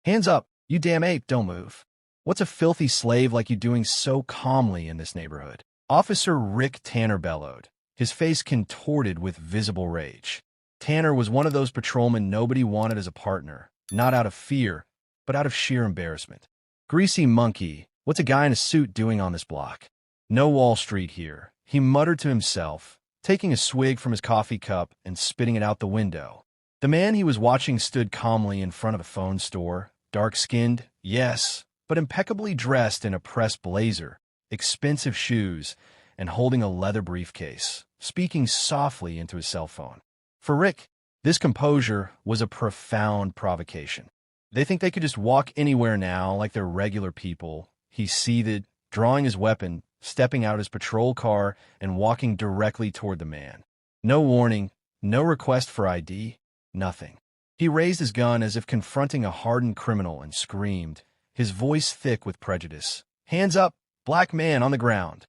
Hands up, you damn ape, don't move. What's a filthy slave like you doing so calmly in this neighborhood? Officer Rick Tanner bellowed, his face contorted with visible rage. Tanner was one of those patrolmen nobody wanted as a partner, not out of fear, but out of sheer embarrassment. Greasy monkey, what's a guy in a suit doing on this block? No Wall Street here, he muttered to himself, taking a swig from his coffee cup and spitting it out the window. The man he was watching stood calmly in front of a phone store, dark-skinned, yes, but impeccably dressed in a pressed blazer, expensive shoes, and holding a leather briefcase, speaking softly into his cell phone. For Rick, this composure was a profound provocation. They think they could just walk anywhere now like they're regular people. He seethed, drawing his weapon, stepping out his patrol car, and walking directly toward the man. No warning, no request for ID, nothing. He raised his gun as if confronting a hardened criminal and screamed, his voice thick with prejudice. Hands up, black man on the ground.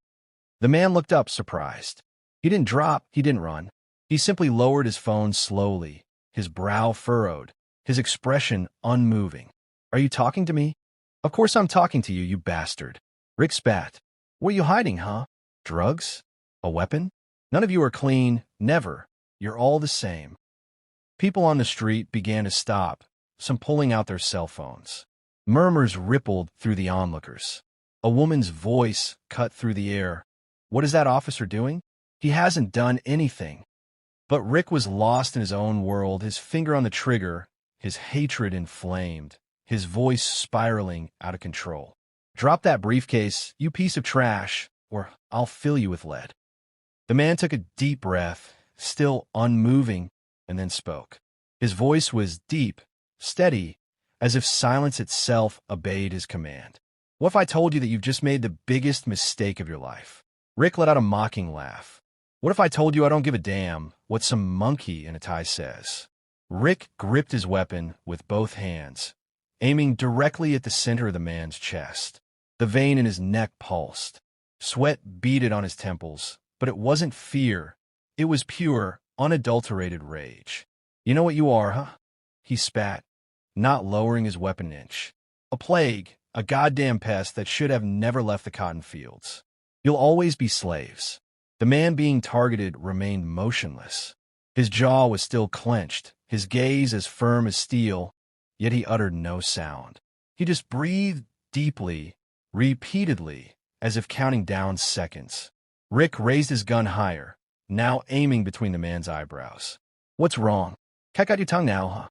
The man looked up, surprised. He didn't drop, he didn't run. He simply lowered his phone slowly, his brow furrowed, his expression unmoving. Are you talking to me? Of course I'm talking to you, you bastard. Rick spat. What are you hiding, huh? Drugs? A weapon? None of you are clean, never. You're all the same. People on the street began to stop, some pulling out their cell phones. Murmurs rippled through the onlookers. A woman's voice cut through the air. What is that officer doing? He hasn't done anything. But Rick was lost in his own world, his finger on the trigger, his hatred inflamed, his voice spiraling out of control. Drop that briefcase, you piece of trash, or I'll fill you with lead. The man took a deep breath, still unmoving, and then spoke. His voice was deep, steady, as if silence itself obeyed his command. What if I told you that you've just made the biggest mistake of your life? Rick let out a mocking laugh. What if I told you I don't give a damn what some monkey in a tie says? Rick gripped his weapon with both hands, aiming directly at the center of the man's chest. The vein in his neck pulsed. Sweat beaded on his temples, but it wasn't fear. It was pure, unadulterated rage. You know what you are, huh? He spat, not lowering his weapon an inch. A plague, a goddamn pest that should have never left the cotton fields. You'll always be slaves. The man being targeted remained motionless. His jaw was still clenched, his gaze as firm as steel, yet he uttered no sound. He just breathed deeply, repeatedly, as if counting down seconds. Rick raised his gun higher, now aiming between the man's eyebrows. What's wrong? Cat got your tongue now, huh?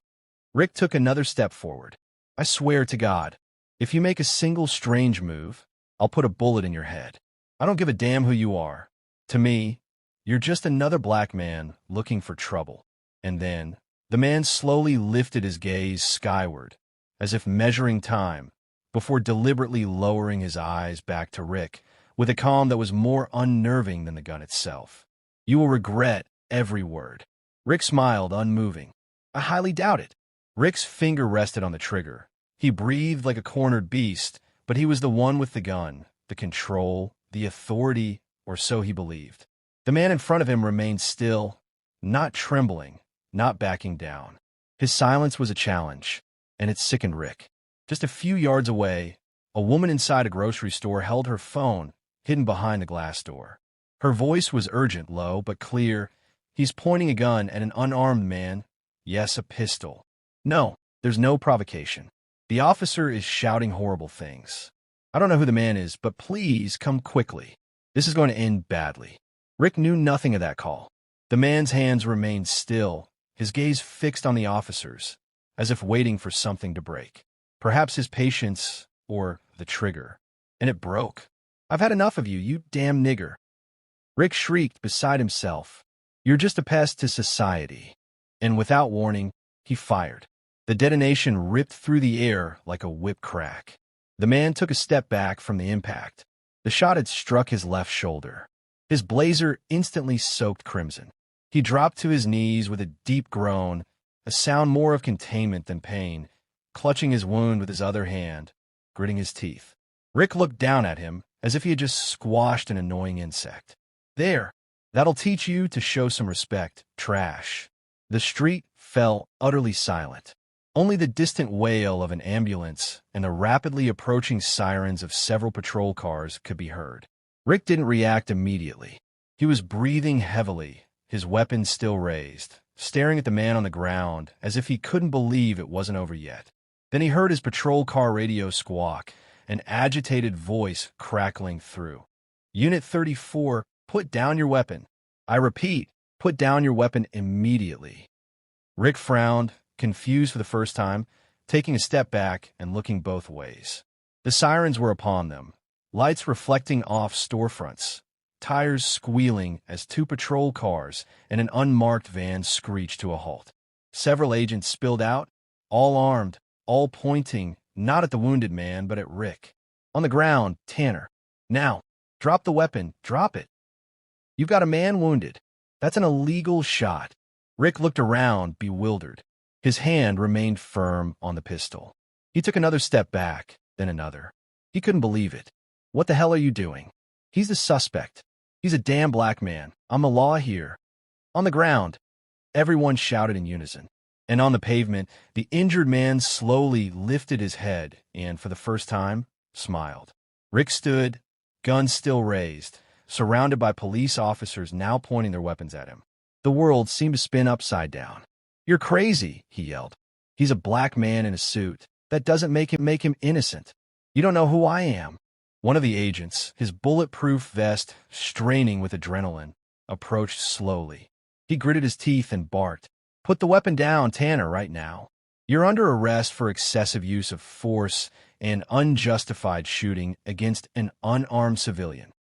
Rick took another step forward. I swear to God, if you make a single strange move, I'll put a bullet in your head. I don't give a damn who you are. To me, you're just another black man looking for trouble. And then, the man slowly lifted his gaze skyward, as if measuring time, before deliberately lowering his eyes back to Rick, with a calm that was more unnerving than the gun itself. You will regret every word. Rick smiled, unmoving. I highly doubt it. Rick's finger rested on the trigger. He breathed like a cornered beast, but he was the one with the gun, the control, the authority, or so he believed. The man in front of him remained still, not trembling, not backing down. His silence was a challenge, and it sickened Rick. Just a few yards away, a woman inside a grocery store held her phone, hidden behind the glass door. Her voice was urgent, low, but clear. He's pointing a gun at an unarmed man. Yes, a pistol. No, there's no provocation. The officer is shouting horrible things. I don't know who the man is, but please come quickly. This is going to end badly. Rick knew nothing of that call. The man's hands remained still, his gaze fixed on the officer's, as if waiting for something to break. Perhaps his patience, or the trigger. And it broke. I've had enough of you, you damn nigger. Rick shrieked beside himself. You're just a pest to society. And without warning, he fired. The detonation ripped through the air like a whip crack. The man took a step back from the impact. The shot had struck his left shoulder. His blazer instantly soaked crimson. He dropped to his knees with a deep groan, a sound more of containment than pain, clutching his wound with his other hand, gritting his teeth. Rick looked down at him as if he had just squashed an annoying insect. There, that'll teach you to show some respect, trash. The street fell utterly silent. Only the distant wail of an ambulance and the rapidly approaching sirens of several patrol cars could be heard. Rick didn't react immediately. He was breathing heavily, his weapon still raised, staring at the man on the ground as if he couldn't believe it wasn't over yet. Then he heard his patrol car radio squawk, an agitated voice crackling through. Unit 34, put down your weapon. I repeat, put down your weapon immediately. Rick frowned, confused for the first time, taking a step back and looking both ways. The sirens were upon them, lights reflecting off storefronts, tires squealing as two patrol cars and an unmarked van screeched to a halt. Several agents spilled out, all armed, all pointing not at the wounded man but at Rick. On the ground, Tanner. Now, drop the weapon, drop it. You've got a man wounded. That's an illegal shot. Rick looked around, bewildered. His hand remained firm on the pistol. He took another step back, then another. He couldn't believe it. What the hell are you doing? He's the suspect. He's a damn black man. I'm the law here. On the ground. Everyone shouted in unison. And on the pavement, the injured man slowly lifted his head and, for the first time, smiled. Rick stood, guns still raised, surrounded by police officers now pointing their weapons at him. The world seemed to spin upside down. You're crazy, he yelled. He's a black man in a suit. That doesn't make him innocent. You don't know who I am. One of the agents, his bulletproof vest straining with adrenaline, approached slowly. He gritted his teeth and barked. Put the weapon down, Tanner, right now. You're under arrest for excessive use of force and unjustified shooting against an unarmed civilian.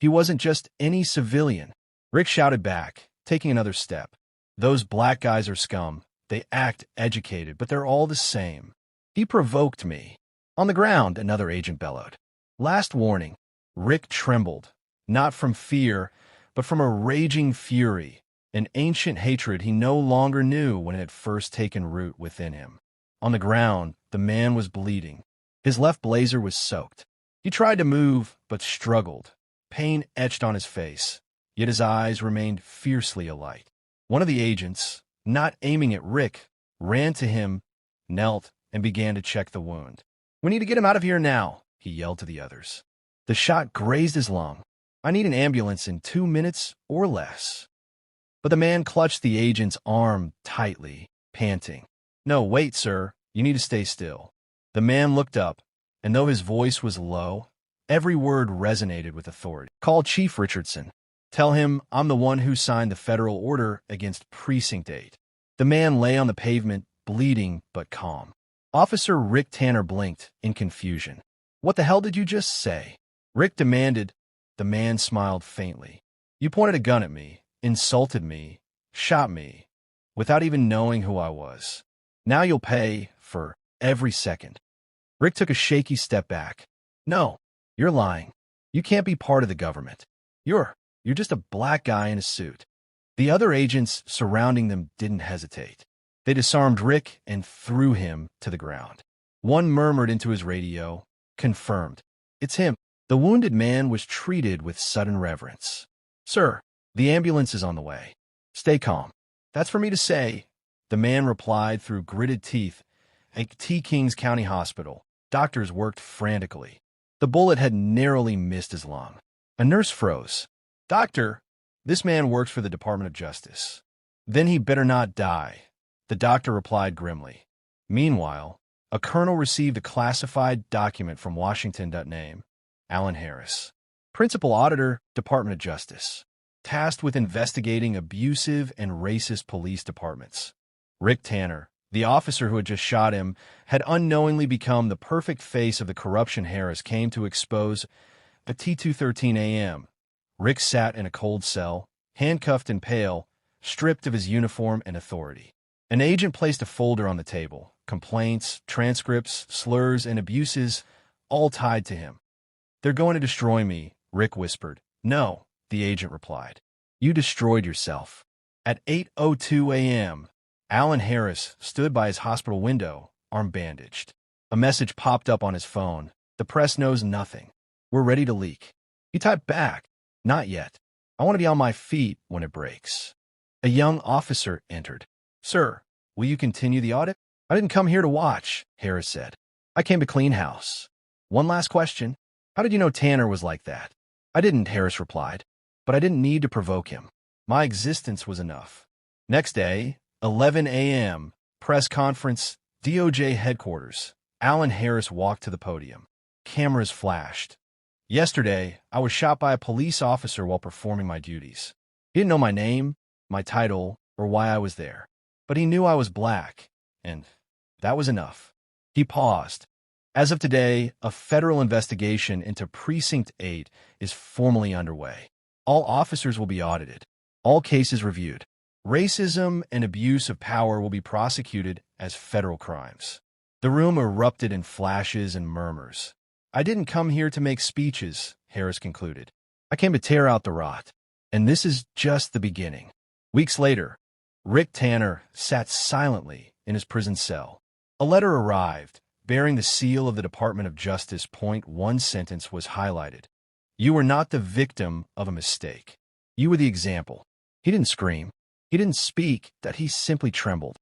He wasn't just any civilian. Rick shouted back, taking another step. Those black guys are scum. They act educated, but they're all the same. He provoked me. On the ground, another agent bellowed. Last warning. Rick trembled, not from fear, but from a raging fury, an ancient hatred he no longer knew when it had first taken root within him. On the ground, the man was bleeding. His left blazer was soaked. He tried to move, but struggled. Pain etched on his face, yet his eyes remained fiercely alight. One of the agents, not aiming at Rick, ran to him, knelt, and began to check the wound. We need to get him out of here now, he yelled to the others. The shot grazed his lung. I need an ambulance in 2 minutes or less. But the man clutched the agent's arm tightly, panting. No, wait, sir. You need to stay still. The man looked up, and though his voice was low, every word resonated with authority. Call Chief Richardson. Tell him I'm the one who signed the federal order against Precinct 8. The man lay on the pavement, bleeding but calm. Officer Rick Tanner blinked in confusion. What the hell did you just say? Rick demanded. The man smiled faintly. You pointed a gun at me, insulted me, shot me, without even knowing who I was. Now you'll pay for every second. Rick took a shaky step back. No, you're lying. You can't be part of the government. You're just a black guy in a suit. The other agents surrounding them didn't hesitate. They disarmed Rick and threw him to the ground. One murmured into his radio, confirmed. It's him. The wounded man was treated with sudden reverence. Sir, the ambulance is on the way. Stay calm. That's for me to say, the man replied through gritted teeth. At T. Kings County Hospital, doctors worked frantically. The bullet had narrowly missed his lung. A nurse froze. Doctor, this man works for the Department of Justice. Then he better not die, the doctor replied grimly. Meanwhile, a colonel received a classified document from Washington. Name, Alan Harris. Principal Auditor, Department of Justice. Tasked with investigating abusive and racist police departments. Rick Tanner, the officer who had just shot him, had unknowingly become the perfect face of the corruption Harris came to expose at T2:13 a.m. Rick sat in a cold cell, handcuffed and pale, stripped of his uniform and authority. An agent placed a folder on the table, complaints, transcripts, slurs, and abuses, all tied to him. They're going to destroy me, Rick whispered. No, the agent replied. You destroyed yourself. At 8:02 a.m., Alan Harris stood by his hospital window, arm bandaged. A message popped up on his phone. The press knows nothing. We're ready to leak. He typed back. Not yet. I want to be on my feet when it breaks. A young officer entered. Sir, will you continue the audit? I didn't come here to watch, Harris said. I came to clean house. One last question. How did you know Tanner was like that? I didn't, Harris replied. But I didn't need to provoke him. My existence was enough. Next day, 11 a.m., press conference, DOJ headquarters. Alan Harris walked to the podium. Cameras flashed. Yesterday, I was shot by a police officer while performing my duties. He didn't know my name, my title, or why I was there. But he knew I was black, and that was enough. He paused. As of today, a federal investigation into Precinct 8 is formally underway. All officers will be audited. All cases reviewed. Racism and abuse of power will be prosecuted as federal crimes. The room erupted in flashes and murmurs. I didn't come here to make speeches, Harris concluded. I came to tear out the rot. And this is just the beginning. Weeks later, Rick Tanner sat silently in his prison cell. A letter arrived, bearing the seal of the Department of Justice. One sentence was highlighted. You were not the victim of a mistake. You were the example. He didn't scream. He didn't speak, that he simply trembled.